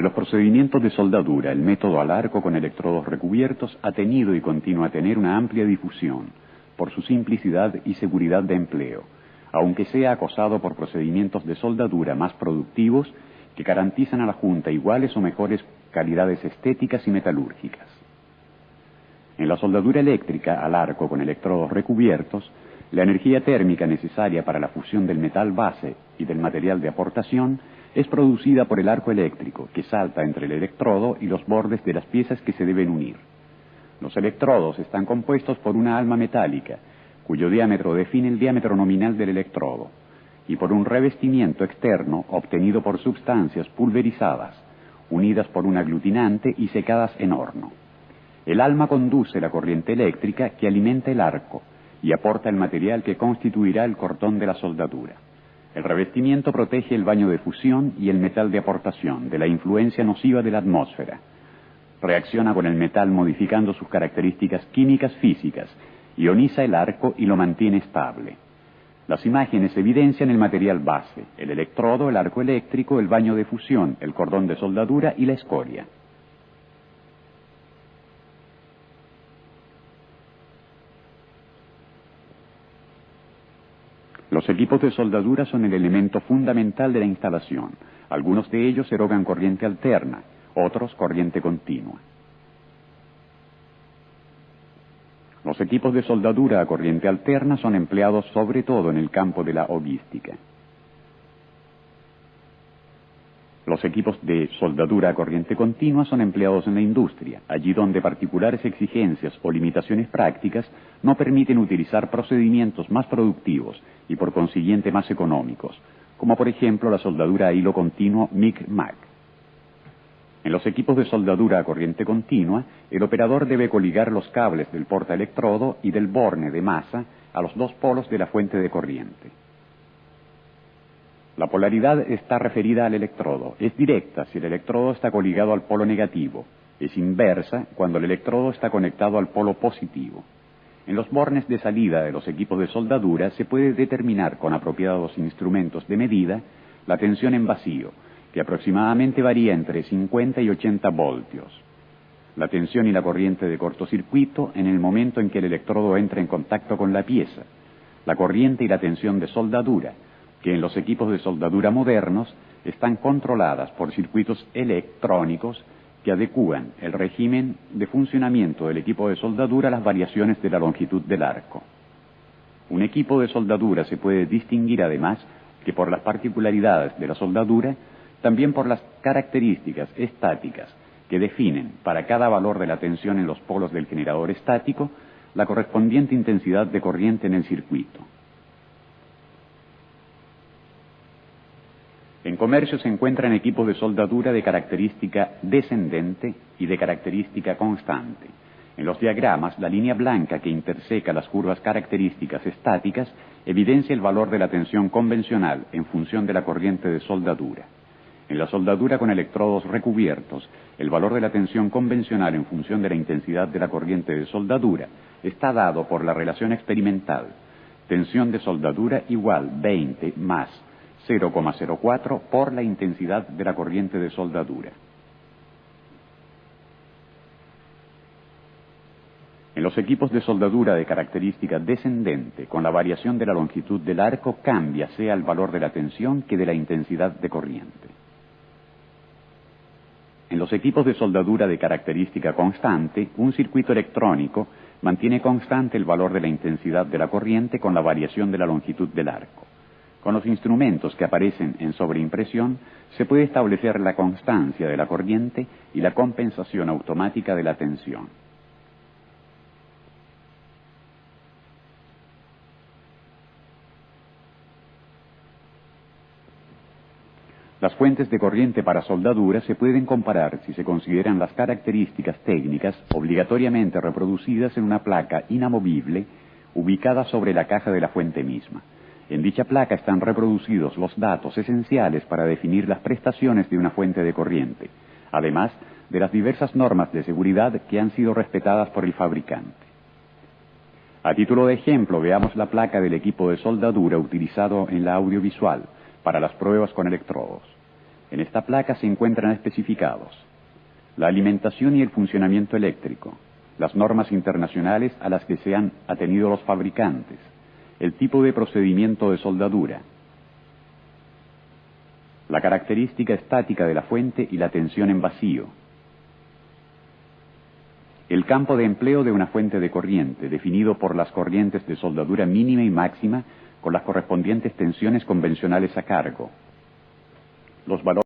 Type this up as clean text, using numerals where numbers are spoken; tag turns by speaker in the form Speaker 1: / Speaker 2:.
Speaker 1: Entre los procedimientos de soldadura, el método al arco con electrodos recubiertos ha tenido y continúa a tener una amplia difusión, por su simplicidad y seguridad de empleo, aunque sea acosado por procedimientos de soldadura más productivos que garantizan a la Junta iguales o mejores calidades estéticas y metalúrgicas. En la soldadura eléctrica al arco con electrodos recubiertos, la energía térmica necesaria para la fusión del metal base y del material de aportación es producida por el arco eléctrico, que salta entre el electrodo y los bordes de las piezas que se deben unir. Los electrodos están compuestos por una alma metálica, cuyo diámetro define el diámetro nominal del electrodo, y por un revestimiento externo obtenido por sustancias pulverizadas, unidas por un aglutinante y secadas en horno. El alma conduce la corriente eléctrica que alimenta el arco y aporta el material que constituirá el cordón de la soldadura. El revestimiento protege el baño de fusión y el metal de aportación de la influencia nociva de la atmósfera. Reacciona con el metal modificando sus características químicas físicas, ioniza el arco y lo mantiene estable. Las imágenes evidencian el material base, el electrodo, el arco eléctrico, el baño de fusión, el cordón de soldadura y la escoria. Los equipos de soldadura son el elemento fundamental de la instalación. Algunos de ellos erogan corriente alterna, otros corriente continua. Los equipos de soldadura a corriente alterna son empleados sobre todo en el campo de la hoguística. Los equipos de soldadura a corriente continua son empleados en la industria, allí donde particulares exigencias o limitaciones prácticas no permiten utilizar procedimientos más productivos y por consiguiente más económicos, como por ejemplo la soldadura a hilo continuo MIG-MAG. En los equipos de soldadura a corriente continua, el operador debe coligar los cables del portaelectrodo y del borne de masa a los dos polos de la fuente de corriente. La polaridad está referida al electrodo. Es directa si el electrodo está coligado al polo negativo. Es inversa cuando el electrodo está conectado al polo positivo. En los bornes de salida de los equipos de soldadura se puede determinar con apropiados instrumentos de medida la tensión en vacío, que aproximadamente varía entre 50 y 80 voltios. La tensión y la corriente de cortocircuito en el momento en que el electrodo entra en contacto con la pieza. La corriente y la tensión de soldadura, que en los equipos de soldadura modernos están controladas por circuitos electrónicos que adecúan el régimen de funcionamiento del equipo de soldadura a las variaciones de la longitud del arco. Un equipo de soldadura se puede distinguir además que por las particularidades de la soldadura, también por las características estáticas que definen para cada valor de la tensión en los polos del generador estático la correspondiente intensidad de corriente en el circuito. En comercio se encuentran equipos de soldadura de característica descendente y de característica constante. En los diagramas, la línea blanca que interseca las curvas características estáticas evidencia el valor de la tensión convencional en función de la corriente de soldadura. En la soldadura con electrodos recubiertos, el valor de la tensión convencional en función de la intensidad de la corriente de soldadura está dado por la relación experimental. Tensión de soldadura igual 20 más 0,04 por la intensidad de la corriente de soldadura. En los equipos de soldadura de característica descendente, con la variación de la longitud del arco cambia sea el valor de la tensión que de la intensidad de corriente. En los equipos de soldadura de característica constante, un circuito electrónico mantiene constante el valor de la intensidad de la corriente con la variación de la longitud del arco. Con los instrumentos que aparecen en sobreimpresión, se puede establecer la constancia de la corriente y la compensación automática de la tensión. Las fuentes de corriente para soldadura se pueden comparar si se consideran las características técnicas obligatoriamente reproducidas en una placa inamovible ubicada sobre la caja de la fuente misma. En dicha placa están reproducidos los datos esenciales para definir las prestaciones de una fuente de corriente, además de las diversas normas de seguridad que han sido respetadas por el fabricante. A título de ejemplo, veamos la placa del equipo de soldadura utilizado en la audiovisual para las pruebas con electrodos. En esta placa se encuentran especificados la alimentación y el funcionamiento eléctrico, las normas internacionales a las que se han atenido los fabricantes, el tipo de procedimiento de soldadura, la característica estática de la fuente y la tensión en vacío, el campo de empleo de una fuente de corriente, definido por las corrientes de soldadura mínima y máxima con las correspondientes tensiones convencionales a cargo, los valores